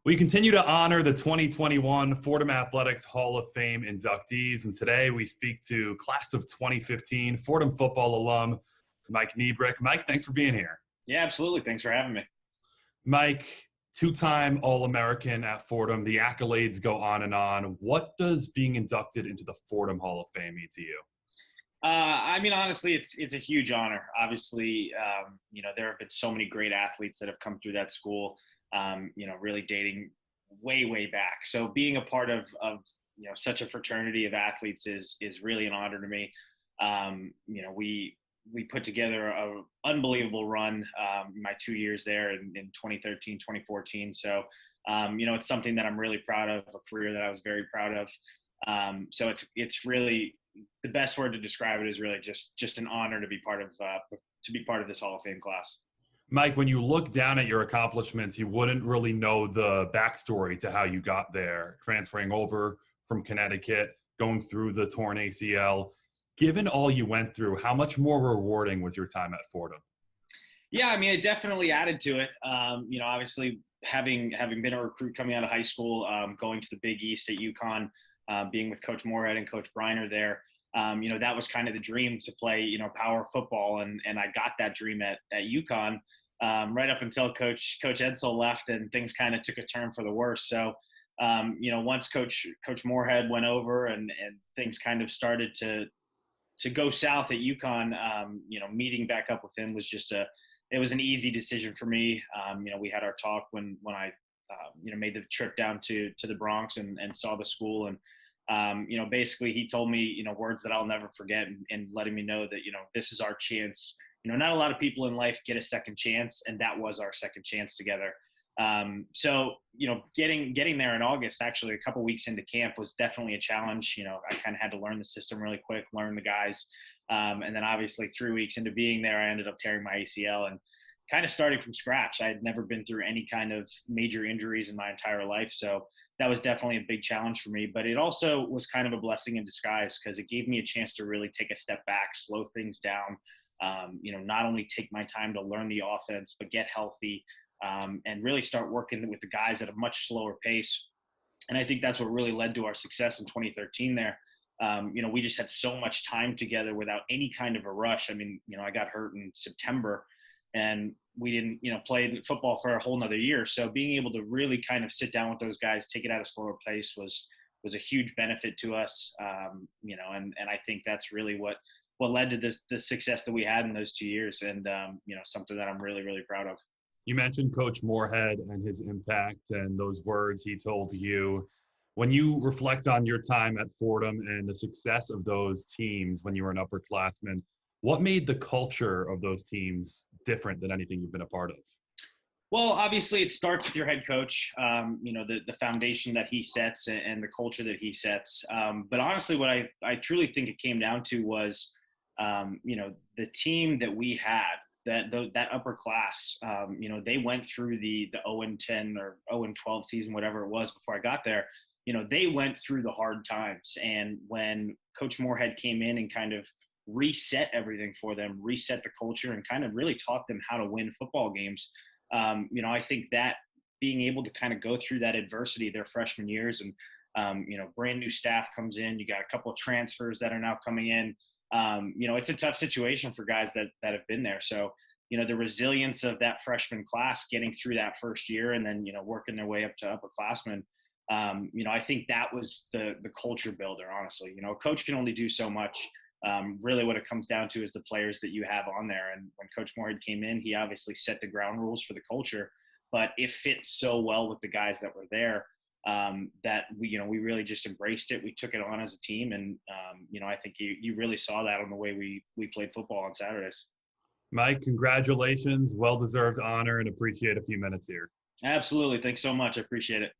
We continue to honor the 2021 Fordham Athletics Hall of Fame inductees, and today we speak to class of 2015 Fordham football alum, Mike Nebrich. Mike, thanks for being here. Yeah, absolutely. Thanks for having me. Mike, two-time All-American at Fordham. The accolades go on and on. What does being inducted into the Fordham Hall of Fame mean to you? Honestly, it's a huge honor. Obviously, there have been so many great athletes that have come through that school. Really dating way back. So being a part of such a fraternity of athletes is really an honor to me. We put together an unbelievable run my 2 years there in 2013, 2014. So it's something that I'm really proud of, a career that I was very proud of. So it's really, the best word to describe it is really just an honor to be part of this Hall of Fame class. Mike, when you look down at your accomplishments, you wouldn't really know the backstory to how you got there, transferring over from Connecticut, going through the torn ACL. Given all you went through, how much more rewarding was your time at Fordham? Yeah, it definitely added to it. Obviously having been a recruit coming out of high school, going to the Big East at UConn, being with Coach Moorhead and Coach Briner there, that was kind of the dream to play, power football. And I got that dream at UConn right up until Coach Edsall left and things kind of took a turn for the worse. So, once Coach Moorhead went over and things kind of started to go south at UConn, meeting back up with him was it was an easy decision for me. We had our talk when I, made the trip down to the Bronx and saw the school. And, basically he told me, words that I'll never forget and letting me know that, this is our chance. Not a lot of people in life get a second chance, and that was our second chance together. So, getting there in August, actually a couple weeks into camp, was definitely a challenge. I kind of had to learn the system really quick, learn the guys. And then obviously 3 weeks into being there, I ended up tearing my ACL and kind of starting from scratch. I had never been through any kind of major injuries in my entire life. So that was definitely a big challenge for me, but it also was kind of a blessing in disguise because it gave me a chance to really take a step back, slow things down, not only take my time to learn the offense, but get healthy, and really start working with the guys at a much slower pace. And I think that's what really led to our success in 2013 there. We just had so much time together without any kind of a rush. I got hurt in September and we didn't, play football for a whole nother year. So being able to really kind of sit down with those guys, take it at a slower pace was a huge benefit to us. And I think that's really what led to the success that we had in those 2 years. And, something that I'm really, really proud of. You mentioned Coach Moorhead and his impact and those words he told you. When you reflect on your time at Fordham and the success of those teams when you were an upperclassman, what made the culture of those teams different than anything you've been a part of? Well, obviously it starts with your head coach, the foundation that he sets and the culture that he sets. But honestly, what I truly think it came down to was, the team that we had, that upper class, they went through the 0-10 or 0-12 season, whatever it was before I got there. They went through the hard times. And when Coach Moorhead came in and kind of reset everything for them, reset the culture, and kind of really taught them how to win football games, I think that being able to kind of go through that adversity their freshman years and, brand new staff comes in, you got a couple of transfers that are now coming in. It's a tough situation for guys that have been there. So, the resilience of that freshman class getting through that first year and then, working their way up to upperclassmen, I think that was the culture builder, honestly. A coach can only do so much. Really what it comes down to is the players that you have on there. And when Coach Moorhead came in, he obviously set the ground rules for the culture, but it fit so well with the guys that were there, that we really just embraced it. We took it on as a team. And, I think you really saw that on the way we played football on Saturdays. Mike, congratulations. Well-deserved honor, and appreciate a few minutes here. Absolutely. Thanks so much. I appreciate it.